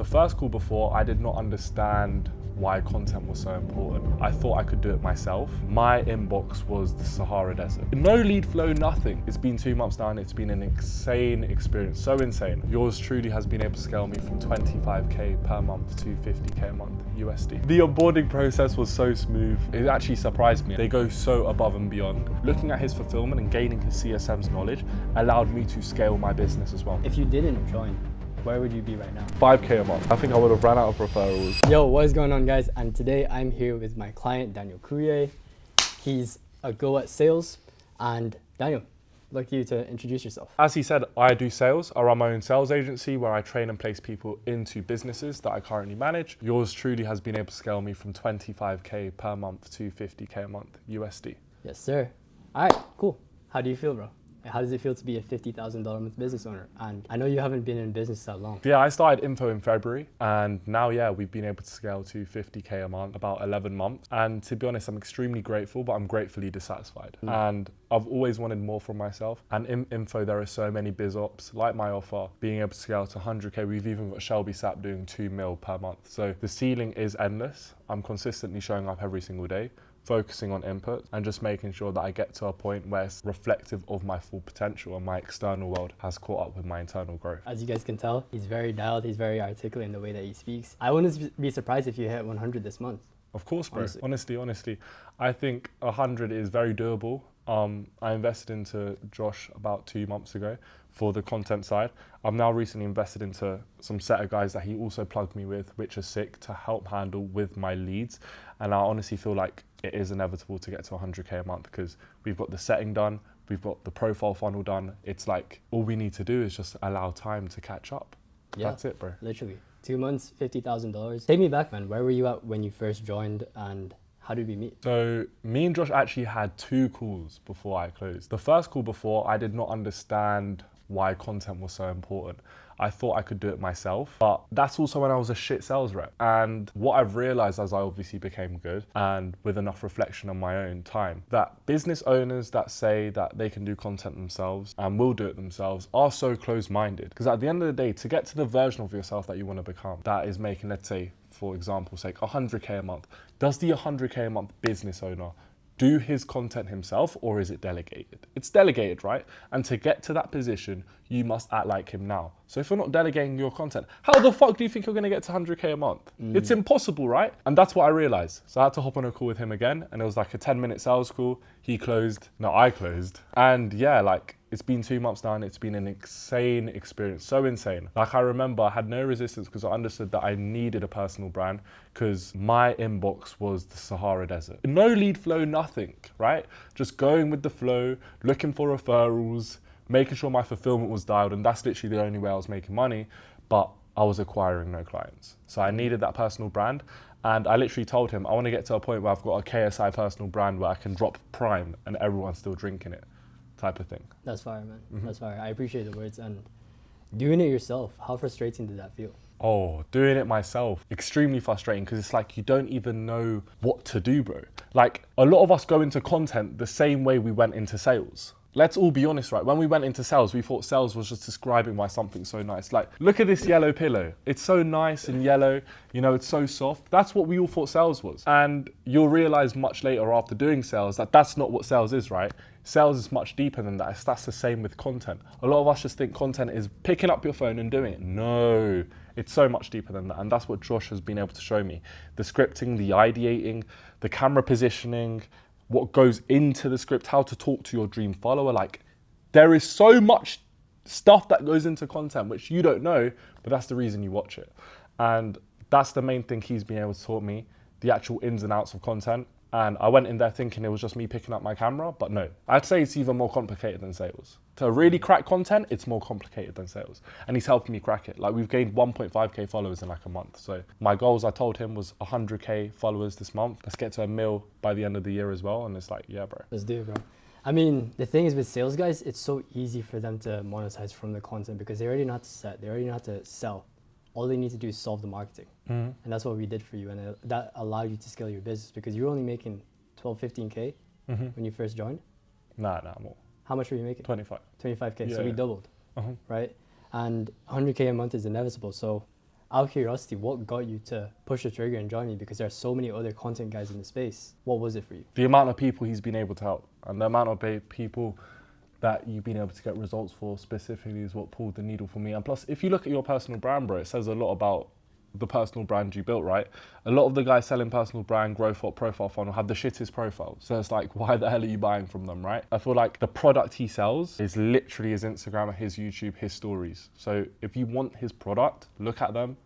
The first call before, I did not understand why content was so important. I thought I could do it myself. My inbox was the Sahara Desert. No lead flow, nothing. It's been 2 months now and it's been an insane experience, so insane. Yours truly has been able to scale me from 25K per month to 50K a month USD. The onboarding process was so smooth. It actually surprised me. They go so above and beyond. Looking at his fulfillment and gaining his CSM's knowledge allowed me to scale my business as well. If you didn't join, where would you be right now? 5K a month. I think I would have ran out of referrals. Yo, what is going on, guys? And today I'm here with my client, Daniel Courier. He's a go at sales. And Daniel, I'd like you to introduce yourself. As he said, I do sales. I run my own sales agency where I train and place people into businesses that I currently manage. Yours truly has been able to scale me from 25K per month to 50K a month USD. Yes, sir. All right, cool. How do you feel, bro? How does it feel to be a $50,000 a month business owner? And I know you haven't been in business that long. Yeah, I started Info in February and now, yeah, we've been able to scale to 50K a month, about 11 months. And to be honest, I'm extremely grateful, but I'm gratefully dissatisfied. And I've always wanted more from myself. And in Info, there are so many biz ops, like my offer, being able to scale to 100K. We've even got Shelby Sapp doing 2 mil per month. So the ceiling is endless. I'm consistently showing up every single day, focusing on input and just making sure that I get to a point where it's reflective of my full potential and my external world has caught up with my internal growth. As you guys can tell, he's very dialed, he's very articulate in the way that he speaks. I wouldn't be surprised if you hit 100 this month. Of course, bro. Honestly, I think 100 is very doable. I invested into Josh about 2 months ago for the content side. I've now recently invested into some set of guys that he also plugged me with, which are sick, to help handle with my leads. And I honestly feel like it is inevitable to get to 100K a month because we've got the setting done, we've got the profile funnel done. It's like all we need to do is just allow time to catch up. Yeah, that's it, bro. Literally. 2 months, $50,000. Take me back, man. Where were you at when you first joined and how did we meet? So me and Josh actually had 2 calls before I closed. The first call before, I did not understand why content was so important. I thought I could do it myself, but that's also when I was a shit sales rep. And what I've realized as I obviously became good and with enough reflection on my own time, that business owners that say that they can do content themselves and will do it themselves are so close-minded. Because at the end of the day, to get to the version of yourself that you want to become, that is making, let's say, for example's sake, 100K a month. Does the 100K a month business owner do his content himself or is it delegated? It's delegated, right? And to get to that position, you must act like him now. So if you're not delegating your content, how the fuck do you think you're gonna get to 100K a month? It's impossible, right? And that's what I realized. So I had to hop on a call with him again and it was like a 10-minute sales call. He closed, no, I closed. And yeah, like it's been 2 months now and it's been an insane experience, so insane. Like I remember I had no resistance because I understood that I needed a personal brand because my inbox was the Sahara Desert. No lead flow, nothing, right? Just going with the flow, looking for referrals, making sure my fulfillment was dialed, and that's literally the only way I was making money, but I was acquiring no clients. So I needed that personal brand. And I literally told him, I want to get to a point where I've got a KSI personal brand where I can drop Prime and everyone's still drinking it, type of thing. That's fire, man. That's fire. I appreciate the words. And doing it yourself, how frustrating did that feel? Oh, doing it myself, extremely frustrating because it's like you don't even know what to do, bro. Like a lot of us go into content the same way we went into sales. Let's all be honest, right? When we went into sales, we thought sales was just describing why something's so nice. Like, look at this yellow pillow. It's so nice and yellow, you know, it's so soft. That's what we all thought sales was. And you'll realize much later after doing sales that that's not what sales is, right? Sales is much deeper than that. That's the same with content. A lot of us just think content is picking up your phone and doing it. No, it's so much deeper than that. And that's what Josh has been able to show me. The scripting, the ideating, the camera positioning, what goes into the script, how to talk to your dream follower. Like there is so much stuff that goes into content which you don't know, but that's the reason you watch it. And that's the main thing he's been able to taught me, the actual ins and outs of content. And I went in there thinking it was just me picking up my camera, but no, I'd say it's even more complicated than sales. To really crack content, it's more complicated than sales. And he's helping me crack it. Like we've gained 1.5K followers in like a month. So my goals I told him was 100K followers this month. Let's get to 1 mil by the end of the year as well. And it's like, yeah, bro. Let's do it, bro. I mean, the thing is with sales guys, it's so easy for them to monetize from the content because they already know how to set, they already know how to sell. All they need to do is solve the marketing. And that's what we did for you. And that allowed you to scale your business because you were only making 12, 15K when you first joined. Nah, more. How much were you making? 25K. Yeah, so we doubled, right? And 100K a month is inevitable. So out of curiosity, what got you to push the trigger and join me? Because there are so many other content guys in the space. What was it for you? The amount of people he's been able to help and the amount of people that you've been able to get results for specifically is what pulled the needle for me. And plus, if you look at your personal brand, bro, it says a lot about the personal brand you built, right? A lot of the guys selling personal brand growth or profile funnel have the shittest profiles. So it's like, why the hell are you buying from them, right? I feel like the product he sells is literally his Instagram, his YouTube, his stories. So if you want his product, look at them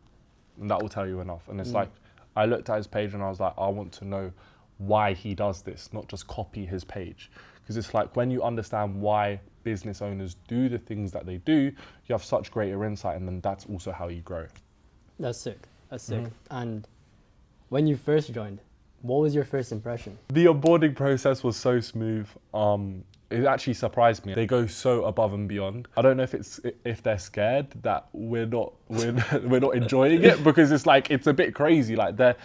and that will tell you enough. And it's like, I looked at his page and I was like, I want to know why he does this, not just copy his page. Because it's like when you understand why business owners do the things that they do, you have such greater insight, and then that's also how you grow. That's sick. And when you first joined, what was your first impression? The onboarding process was so smooth. It actually surprised me. They go so above and beyond. I don't know if they're scared that we're not enjoying it, because it's like it's a bit crazy. Like they're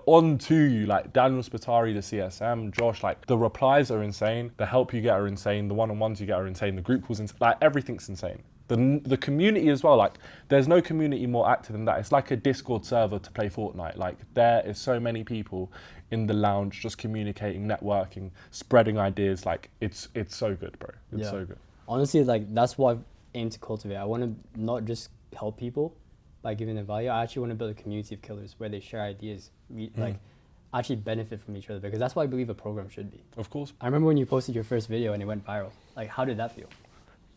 on to you. Like Daniel Spitari, the CSM, Josh. Like the replies are insane. The help you get are insane. The one-on-ones you get are insane. The group calls insane. Like everything's insane. The community as well, like there's no community more active than that. It's like a Discord server to play Fortnite. Like there is so many people in the lounge just communicating, networking, spreading ideas. Like it's so good, bro. It's so good. Honestly, like that's what I've aimed to cultivate. I want to not just help people by giving them value. I actually want to build a community of killers where they share ideas, like actually benefit from each other, because that's what I believe a program should be. Of course. I remember when you posted your first video and it went viral. Like, how did that feel?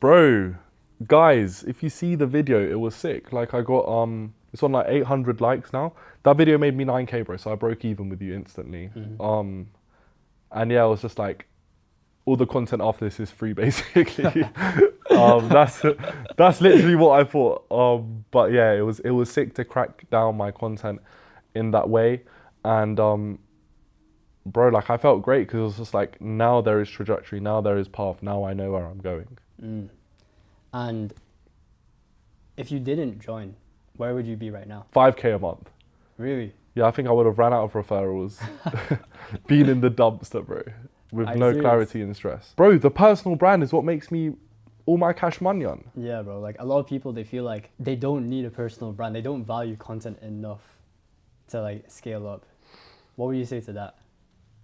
Bro, guys, if you see the video, it was sick. Like I got it's on like 800 likes now. That video made me 9k, bro, so I broke even with you instantly. And yeah, it was just like all the content after this is free basically. That's literally what I thought. But yeah, it was sick to crack down my content in that way. And bro, like I felt great because it was just like, now there is trajectory, now there is path, now I know where I'm going. And if you didn't join, where would you be right now? 5k a month. Really? Yeah, I think I would have ran out of referrals, been in the dumpster, bro, with no clarity and stress. Bro, the personal brand is what makes me all my cash money on. Yeah, bro. Like a lot of people, they feel like they don't need a personal brand. They don't value content enough to like scale up. What would you say to that?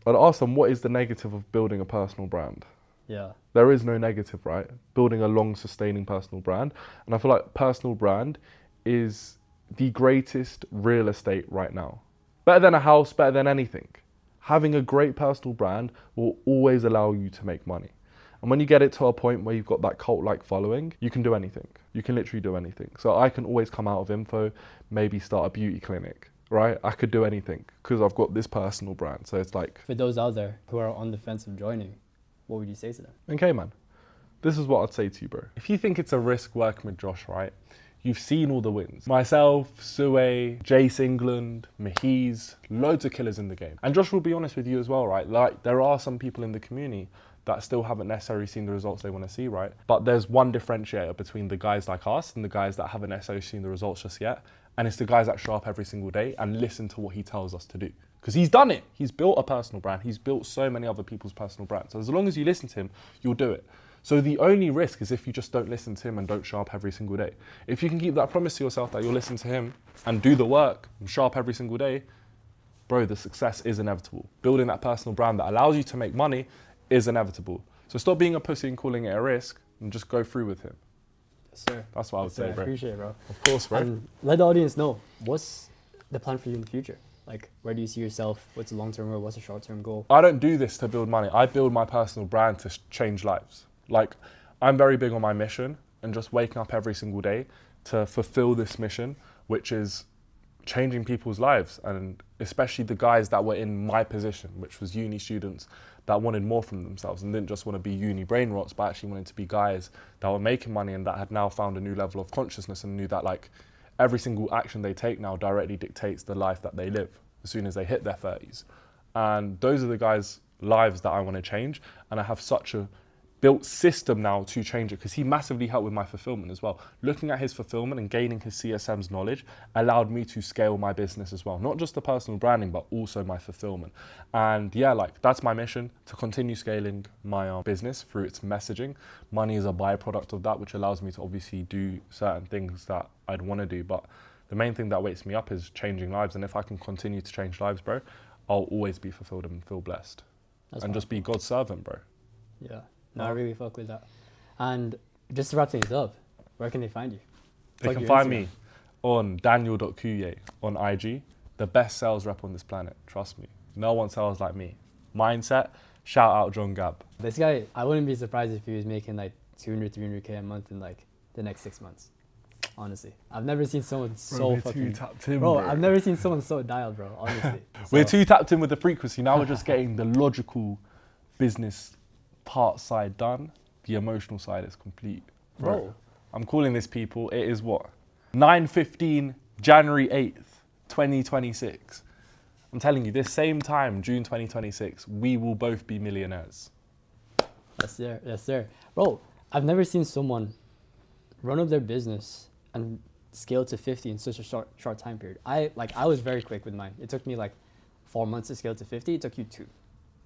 I'd ask them, what is the negative of building a personal brand? Yeah. There is no negative, right? Building a long sustaining personal brand. And I feel like personal brand is the greatest real estate right now. Better than a house, better than anything. Having a great personal brand will always allow you to make money. And when you get it to a point where you've got that cult-like following, you can do anything. You can literally do anything. So I can always come out of info, maybe start a beauty clinic, right? I could do anything because I've got this personal brand. So it's like... For those out there who are on the fence of joining, what would you say to them? Okay, man. This is what I'd say to you, bro. If you think it's a risk working with Josh, right? You've seen all the wins. Myself, Sue, Jace England, Mahiz, loads of killers in the game. And Josh will be honest with you as well, right? Like, there are some people in the community that still haven't necessarily seen the results they want to see, right? But there's one differentiator between the guys like us and the guys that haven't necessarily seen the results just yet. And it's the guys that show up every single day and listen to what he tells us to do. Because he's done it. He's built a personal brand. He's built so many other people's personal brands. So as long as you listen to him, you'll do it. So the only risk is if you just don't listen to him and don't show up every single day. If you can keep that promise to yourself that you'll listen to him and do the work and show up every single day, bro, the success is inevitable. Building that personal brand that allows you to make money is inevitable. So stop being a pussy and calling it a risk and just go through with him. Yes, sir. That's what I would say, bro. I appreciate it, bro. Of course, bro. And let the audience know, what's the plan for you in the future? Like, where do you see yourself? What's the long-term goal? What's the short-term goal? I don't do this to build money. I build my personal brand to change lives. Like, I'm very big on my mission and just waking up every single day to fulfill this mission, which is changing people's lives, and especially the guys that were in my position, which was uni students that wanted more from themselves and didn't just want to be uni brain rots, but actually wanted to be guys that were making money and that had now found a new level of consciousness and knew that like every single action they take now directly dictates the life that they live as soon as they hit their 30s. And those are the guys' lives that I want to change, and I have such a built system now to change it, because he massively helped with my fulfillment as well. Looking at his fulfillment and gaining his CSM's knowledge allowed me to scale my business as well. Not just the personal branding, but also my fulfillment. And yeah, like that's my mission, to continue scaling my business through its messaging. Money is a byproduct of that, which allows me to obviously do certain things that I'd want to do. But The main thing that wakes me up is changing lives. And if I can continue to change lives, bro, I'll always be fulfilled and feel blessed. That's and just be God's servant, bro. Yeah. No, I really fuck with that. And just to wrap things up, where can they find you? They Plug can your find Instagram. me on daniel.kuye on IG, the best sales rep on this planet. Trust me. No one sells like me. Mindset, shout out John Gab. This guy, I wouldn't be surprised if he was making like 200, 300K a month in like the next 6 months. Honestly, I've never seen someone so fucking. I've never seen someone so dialed, bro. Honestly, We're too tapped in with the frequency. Now we're just getting the logical business part side done. The emotional side is complete, bro. I'm calling this, people. It is what 9:15, January 8th, 2026. I'm telling you, this same time, June 2026, we will both be millionaires. Yes, sir. Yes, sir. Bro, I've never seen someone run up their business and scale to 50 in such a short time period. I was very quick with mine. It took me like 4 months to scale to 50. It took you 2.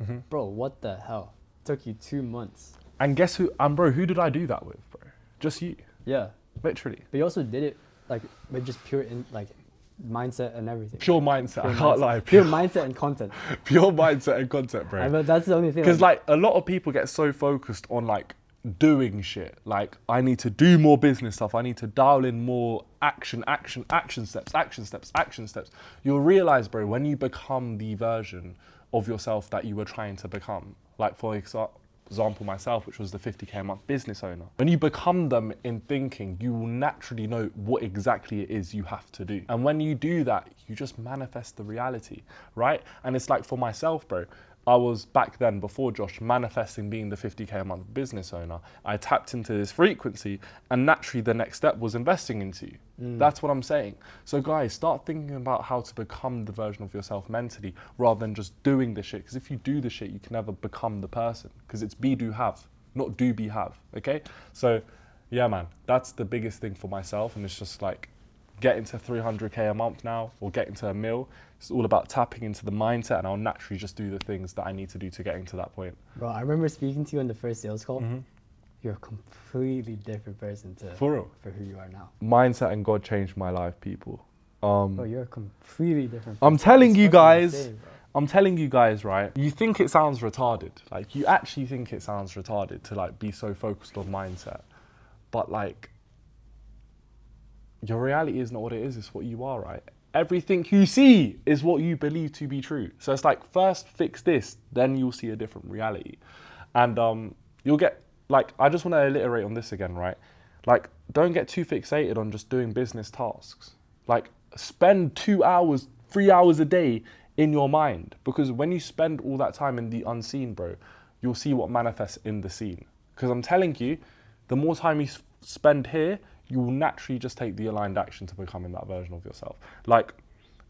Mm-hmm. Bro, what the hell? It took you 2 months. And guess who? Bro, who did I do that with, bro? Just you. Yeah. Literally. But you also did it like with just pure mindset and everything. Pure mindset. Pure I can't mindset. lie. Pure mindset and content. Pure mindset and content, bro. But that's the only thing. Because like a lot of people get so focused on like doing shit. Like I need to do more business stuff. I need to dial in more action steps. You'll realize, bro, when you become the version of yourself that you were trying to become, like for example myself, which was the 50K a month business owner. When you become them in thinking, you will naturally know what exactly it is you have to do. And when you do that, you just manifest the reality, right? And it's like for myself, bro, I was back then, before Josh, manifesting being the 50K a month business owner. I tapped into this frequency and naturally the next step was investing into you. That's what I'm saying. So guys, start thinking about how to become the version of yourself mentally rather than just doing the shit. Because if you do the shit, you can never become the person. Because it's be, do, have, not do, be, have. Okay? So yeah, man, that's the biggest thing for myself. And it's just like getting to 300K a month now or getting to a mil. It's all about tapping into the mindset and I'll naturally just do the things that I need to do to getting to that point. Bro, I remember speaking to you on the first sales call. You're a completely different person For who you are now. Mindset and God changed my life, people. Bro, you're a completely different person. I'm telling It's you fucking guys, insane, bro. I'm telling you guys, right? You think it sounds retarded. Like you actually think it sounds retarded to like be so focused on mindset. But like your reality is not what it is, it's what you are, right? Everything you see is what you believe to be true. So it's like, first fix this, then you'll see a different reality. And you'll get, like, I just want to alliterate on this again, right? Like, don't get too fixated on just doing business tasks. Like, spend 2 hours, 3 hours a day in your mind. Because when you spend all that time in the unseen, bro, you'll see what manifests in the scene. Because I'm telling you, the more time you spend here, you will naturally just take the aligned action to becoming that version of yourself. Like,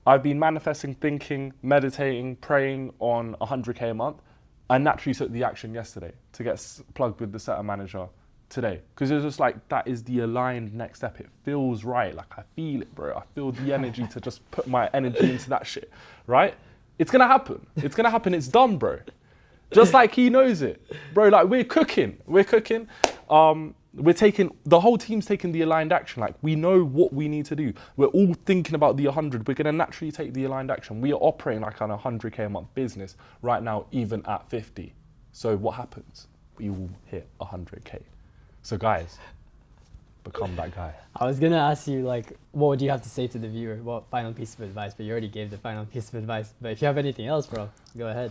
I've been manifesting, thinking, meditating, praying on 100K a month. I naturally took the action yesterday to get plugged with the setter manager today. Because it's just like, that is the aligned next step. It feels right. Like, I feel it, bro. I feel the energy to just put my energy into that shit, right? It's gonna happen. It's gonna happen. It's done, bro. Just like he knows it. Bro, like, we're cooking. The whole team's taking the aligned action. Like, we know what we need to do. We're all thinking about the 100. We're going to naturally take the aligned action. We are operating like on a 100K a month business right now, even at 50. So what happens? We will hit 100K. So guys, become that guy. I was going to ask you, like, what would you have to say to the viewer? What final piece of advice? But you already gave the final piece of advice. But if you have anything else, bro, go ahead.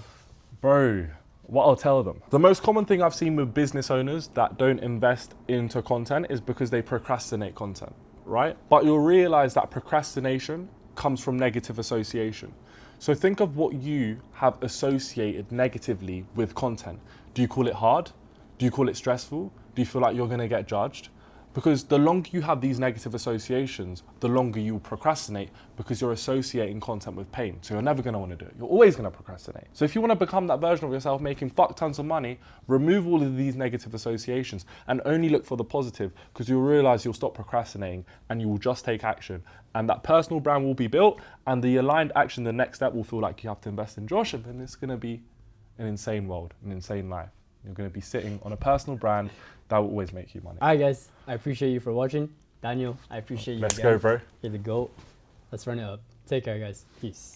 Bro, what I'll tell them. The most common thing I've seen with business owners that don't invest into content is because they procrastinate content, right? But you'll realize that procrastination comes from negative association. So think of what you have associated negatively with content. Do you call it hard? Do you call it stressful? Do you feel like you're gonna get judged? Because the longer you have these negative associations, the longer you procrastinate because you're associating content with pain. So you're never gonna wanna do it. You're always gonna procrastinate. So if you wanna become that version of yourself making fuck tons of money, remove all of these negative associations and only look for the positive, because you'll realize you'll stop procrastinating and you will just take action. And that personal brand will be built, and the aligned action, the next step, will feel like you have to invest in Josh, and then it's gonna be an insane world, an insane life. You're gonna be sitting on a personal brand that will always make you money. All right, guys. I appreciate you for watching. Daniel, I appreciate you. Let's again. go, bro. You're the GOAT. Let's run it up. Take care, guys. Peace.